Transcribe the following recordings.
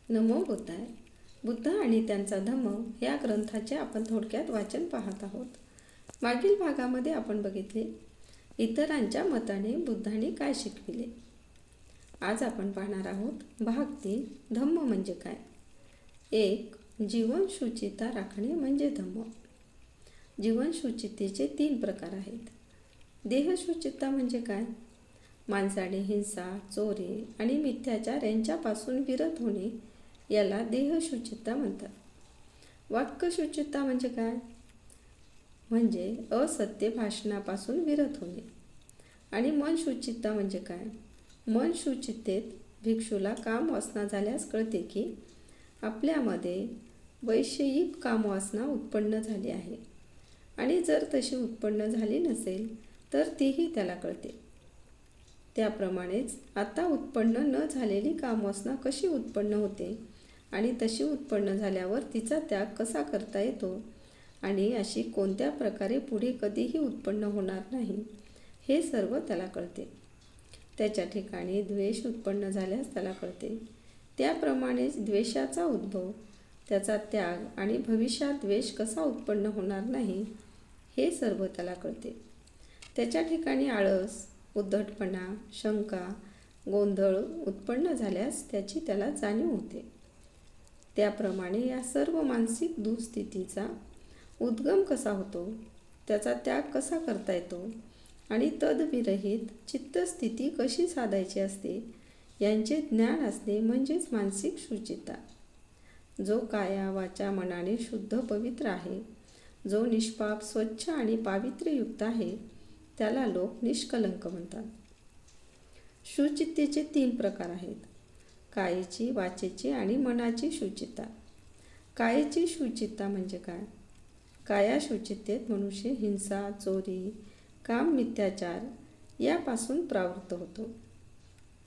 नमो बुद्धाय. बुद्ध आणि त्यांचा धम्म या ग्रंथाचे आपण थोडक्यात वाचन पाहत आहोत. मागील भागामध्ये आपण बघितले इतरांच्या मताने बुद्धाने काय शिकविले. आज आपण पाहणार आहोत भाग 3, धम्म म्हणजे काय. 1. जीवन शुचिता राखणे म्हणजे धम्म. जीवन शुचितेचे 3 प्रकार आहेत. देह शुचिता म्हणजे काय? माणसाने हिंसा, चोरी आणि मिथ्याचार यांच्यापासून विरत होणे याला देह शुचिता म्हणतात. वाक्य शुचिता म्हणजे काय? म्हणजे असत्य भाषणापासून विरत होणे. आणि मन शुचिता म्हणजे काय? मन शुचितेत भिक्षूला कामवासना झाल्यास कळते की आपल्यामध्ये वैषयिक कामवासना उत्पन्न झाली आहे, आणि जर तशी उत्पन्न झाली नसेल तर तीही त्याला कळते. त्याप्रमाणेच आता उत्पन्न न झालेली कामवासना कशी उत्पन्न होते आणि तशी उत्पन्न झाल्यावर तिचा त्याग कसा करता येतो आणि अशी कोणत्या प्रकारे पुढे कधीही उत्पन्न होणार नाही, हे सर्व त्याला कळते. त्याच्या ठिकाणी द्वेष उत्पन्न झाल्यास त्याला कळते. त्याप्रमाणेच द्वेषाचा उद्भव, त्याचा त्याग आणि भविष्यात द्वेष कसा उत्पन्न होणार नाही, हे सर्व त्याला कळते. त्याच्या ठिकाणी आळस, उद्धटपणा, शंका, गोंधळ उत्पन्न झाल्यास त्याची त्याला जाणीव होते. त्याप्रमाणे या सर्व मानसिक दुःस्थितीचा उद्गम कसा होतो, त्याचा त्याग कसा करता येतो आणि तद्विरहित चित्तस्थिती कशी साधायची असते यांचे ज्ञान असणे म्हणजेच मानसिक शुचिता. जो काया वाचा मनाने शुद्ध पवित्र आहे, जो निष्पाप, स्वच्छ आणि पावित्र्ययुक्त आहे, त्याला लोक निष्कलंक म्हणतात. शुचितेचे 3 प्रकार आहेत. कायेची, वाचेची आणि मनाची शुचिता. कायेची शुचिता म्हणजे काय? काया शुचितेत मनुष्य हिंसा, चोरी, काम, मिथ्याचार यापासून प्रवृत्त होतो.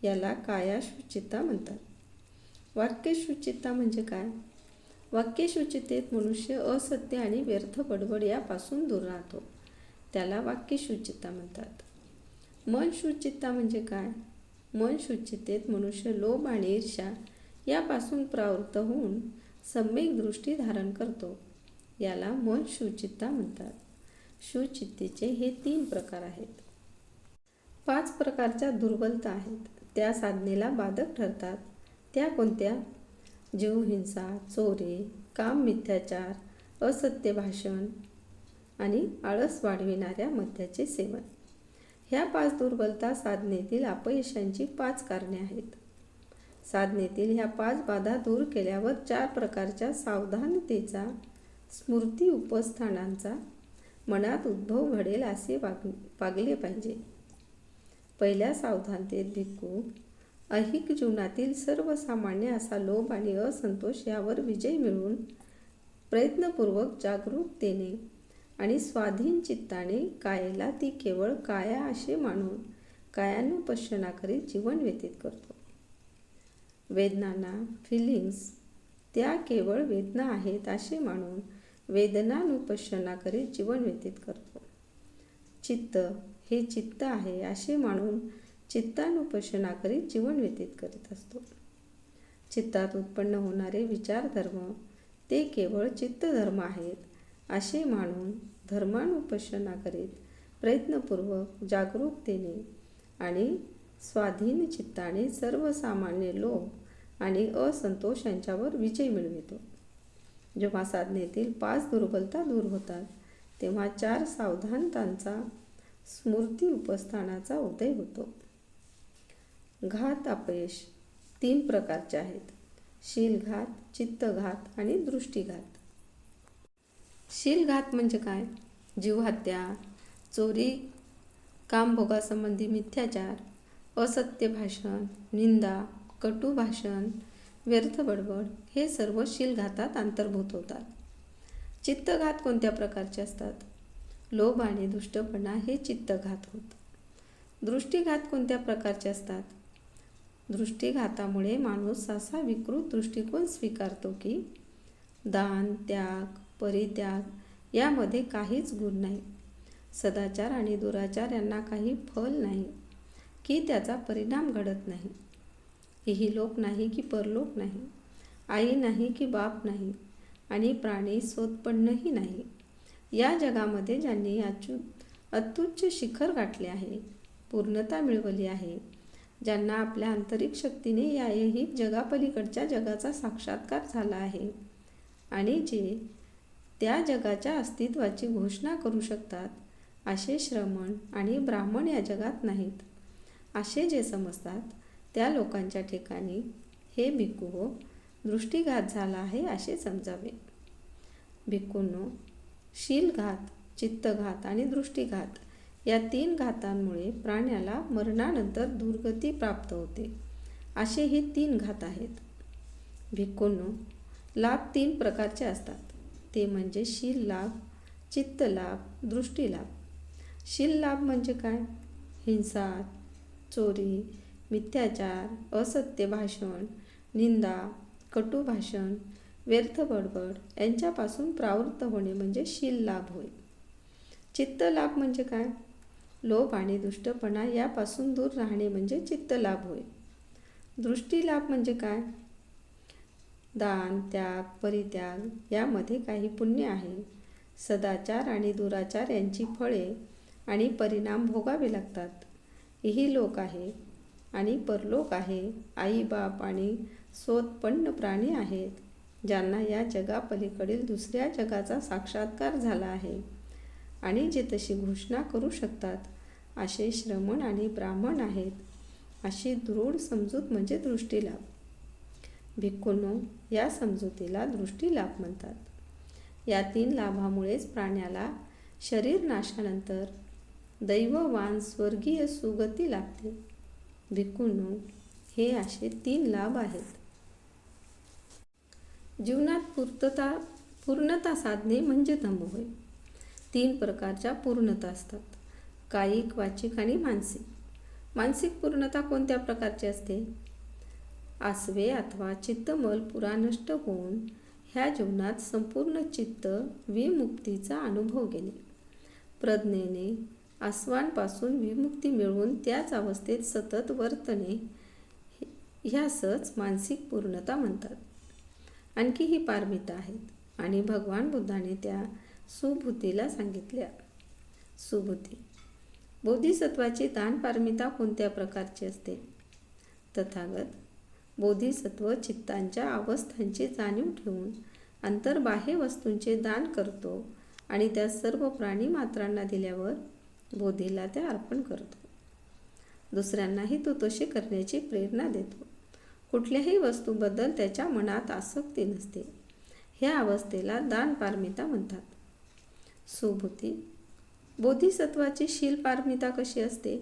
याला काया शुचिता म्हणतात. वाक्य शुचिता म्हणजे काय? वाक्य शुचितेत मनुष्य असत्य आणि व्यर्थ बडबड यापासून दूर राहतो. त्याला वाक्य शुचिता म्हणतात. मन शुचिता म्हणजे काय? मन शुचितेत मनुष्य लोभ आणि ईर्ष्या यापासून प्रवृत्त होऊन सम्यक दृष्टी धारण करतो. याला मन शुचिता म्हणतात. शुचितेचे हे 3 प्रकार आहेत. 5 प्रकारच्या दुर्बलता आहेत. त्या साधनेला बाधक ठरतात. त्या कोणत्या? जीवहिंसा, चोरी, काम, मिथ्याचार, असत्य भाषण आणि आळस वाढविणाऱ्या मद्याचे सेवन. ह्या 5 दुर्बलता साधनेतील अपयशांची 5 कारणे आहेत. साधनेतील ह्या 5 बाधा दूर केल्यावर 4 प्रकारच्या सावधानतेचा, स्मृती उपस्थानांचा मनात उद्भव घडेल असे वागले पाहिजे. पहिल्या सावधानतेत भिक्खू ऐहिक जीवनातील सर्वसामान्य असा लोभ आणि असंतोष यावर विजय मिळवून प्रयत्नपूर्वक जागरूकतेने आणि स्वाधीन चित्ताने कायेला ती केवळ काया असे मानून कायानुपश्यना करीत जीवन व्यतीत करतो. वेदनांना, फिलिंग्स, त्या केवळ वेदना आहेत असे मानून वेदनानुपश्यना करीत जीवन व्यतीत करतो. चित्त हे चित्त आहे असे मानून चित्तानुपश्यना करीत जीवन व्यतीत करीत असतो. चित्तात उत्पन्न होणारे विचारधर्म ते केवळ चित्तधर्म आहेत असे मानून धर्मानुपश्यना करीत प्रयत्नपूर्वक जागरूकतेने आणि स्वाधीन चित्ताने सर्वसामान्य लोभ आणि असंतोष यांच्यावर विजय मिळवितो. जेव्हा साधनेतील 5 दुर्बलता दूर होतात तेव्हा 4 सावधानतांचा, स्मृती उपस्थानाचा उदय होतो. घात अपयश 3 प्रकारचे आहेत. शीलघात, चित्तघात आणि दृष्टीघात. शीलघात म्हणजे काय? जीवहत्या, चोरी, कामभोगासंबंधी मिथ्याचार, असत्य भाषण, निंदा, कटू भाषण, व्यर्थ बडबड हे सर्व शीलघातात अंतर्भूत होतात. चित्तघात कोणत्या प्रकारचे असतात? लोभ आणि दुष्टपणा हे चित्तघात होत. दृष्टीघात कोणत्या प्रकारचे असतात? दृष्टीघातामुळे माणूस असा विकृत दृष्टिकोन स्वीकारतो की दान, त्याग, परित्याग यामध्ये काहीच गुण नाही, सदाचार आणि दुराचार यांना काही फल नाही, की त्याचा परिणाम घडत नाही, इहलोक नाही की परलोक नाही, आई नाही की बाप नाही आणि प्राणी सोत्पन्नही नाही. या जगामध्ये ज्यांनी अत्युच्च शिखर गाठले आहे, पूर्णता मिळवली आहे, ज्यांना आपल्या आंतरिक शक्तीने या ऐहिक जगापलीकडच्या जगाचा साक्षात्कार झाला आहे आणि जे त्या जगाच्या अस्तित्वाची घोषणा करू शकतात, असे श्रमण आणि ब्राह्मण या जगात नाहीत. असे जे समजतात त्या लोकांच्या ठिकाणी हे भिक्खू दृष्टीघात झाला आहे असे समजावे. भिक्खूंनो, शीलघात, चित्तघात आणि दृष्टीघात या 3 घातांमुळे प्राण्याला मरणानंतर दुर्गती प्राप्त होते. असे हे 3 घात आहेत. भिक्खूंनो, लाभ 3 प्रकारचे असतात. ते म्हणजे शील लाभ, चित्त लाभ, दृष्टी लाभ. शील लाभ म्हणजे काय? हिंसा, चोरी, मिथ्याचार, असत्य भाषण, निंदा, कटू भाषण, व्यर्थ बडबड यांच्यापासून प्रावृत्त होणे म्हणजे शील लाभ होय. चित्त लाभ म्हणजे काय? लोभ आणि दुष्टपणा यापासून दूर राहणे म्हणजे चित्त लाभ होय. दृष्टी लाभ म्हणजे काय? दान, त्याग, परित्याग यामध्ये काही पुण्य आहे. सदाचार आणि दुराचार यांची फळे आणि परिणाम भोगावे लागतात. ही लोक आहे आणि परलोक आहे. आई बाप आणि सोत्पन्न प्राणी आहेत, ज्यांना या जगापलीकडील दुसऱ्या जगाचा साक्षात्कार झाला आहे आणि जे तशी घोषणा करू शकतात, असे श्रमण आणि ब्राह्मण आहेत. अशी दृढ समजूत म्हणजे दृष्टीलाभ. भिक्खूंनो, या समजुतीला दृष्टीलाभ म्हणतात. या 3 लाभामुळेच प्राण्याला शरीर नाशानंतर दैववान स्वर्गीय सुगती लाभते. भिक्खूंनो, हे असे 3 लाभ आहेत. जीवनात पूर्णता साधणे म्हणजे धम्म होय. 3 प्रकारच्या पूर्णता असतात: कायिक, वाचिक आणि मानसिक. मानसिक पूर्णता कोणत्या प्रकारची असते? आसवे अथवा चित्तमल पुरा नष्ट होऊन ह्या जीवनात संपूर्ण चित्त विमुक्तीचा अनुभव घेणे. प्रज्ञेने आसवांपासून विमुक्ती मिळवून त्याच अवस्थेत सतत वर्तणे ह्यासच मानसिक पूर्णता म्हणतात. आणखीही पारमिता आहेत आणि भगवान बुद्धाने त्या सुबुद्धीला सांगितल्या. सुबुद्धी. बोधिसत्वाची दान पारमिता कोणत्या प्रकारची असते? तथागत बोधिसत्व चित्तांच्या अवस्थांची जाणीव ठेवून अंतर्बाह्य वस्तूंचे दान करतो आणि त्या सर्व प्राणी मात्रांना दिल्यावर बोधीला त्या अर्पण करतो. दुसऱ्यांनाही तो तसे करण्याची प्रेरणा देतो. कुठल्याही वस्तूबद्दल त्याच्या मनात आसक्ती नसते. ह्या अवस्थेला दान पारमिता म्हणतात. सुबुद्धी. बोधिसत्वाची शील पारमिता कशी असते?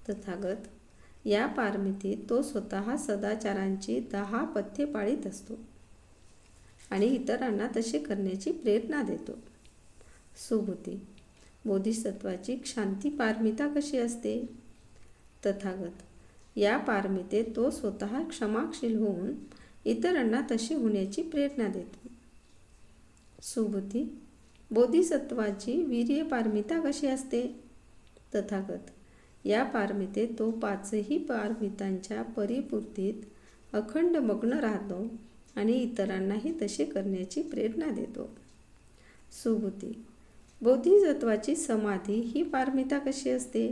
तथागत या पारमितीत तो स्वतः सदाचारांची 10 पथ्ये पाळीत असतो आणि इतरांना तसे करण्याची प्रेरणा देतो. सुबुद्धी. बोधिसत्वाची शांती पारमिता कशी असते? तथागत या पारमितेत तो स्वतः क्षमाशील होऊन इतरांना तसे होण्याची प्रेरणा देतो. सुबुद्धी. बोधिसत्वाची वीर्य पारमिता कशी असते? तथागत या पारमितेत तो 5ही पारमितांच्या परिपूर्तीत अखंड मग्न राहतो आणि इतरांनाही तसे करण्याची प्रेरणा देतो. सुबुद्धी. बोधिसत्वाची समाधी ही पारमिता कशी असते?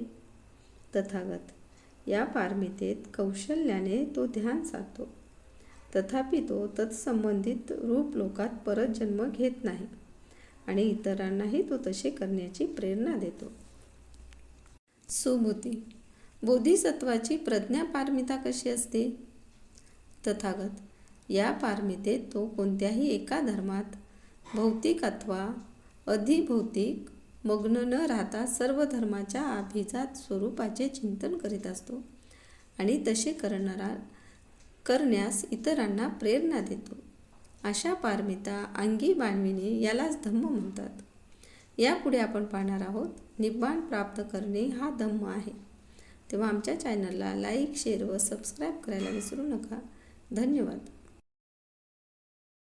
तथागत या पारमितेत कौशल्याने तो ध्यान साधतो, तथापि तो तत्संबंधित रूप लोकात परत जन्म घेत नाही आणि इतरांनाही तो तसे करण्याची प्रेरणा देतो. सुबुद्धी. बोधिसत्वाची प्रज्ञा पारमिता कशी असते? तथागत या पारमितेत तो कोणत्याही एका धर्मात भौतिक अथवा अधिभौतिक मग्न न राहता सर्व धर्माच्या अभिजात स्वरूपाचे चिंतन करीत असतो आणि तसे करण्यास इतरांना प्रेरणा देतो. अशा पारमिता अंगी बाणविणे यालाच धम्म म्हणतात. यापुढे आपण पाहणार आहोत निब्बाण प्राप्त करणे हा धम्म आहे. तेव्हा आमच्या चॅनलला लाईक, शेअर व सबस्क्राईब करायला विसरू नका. धन्यवाद.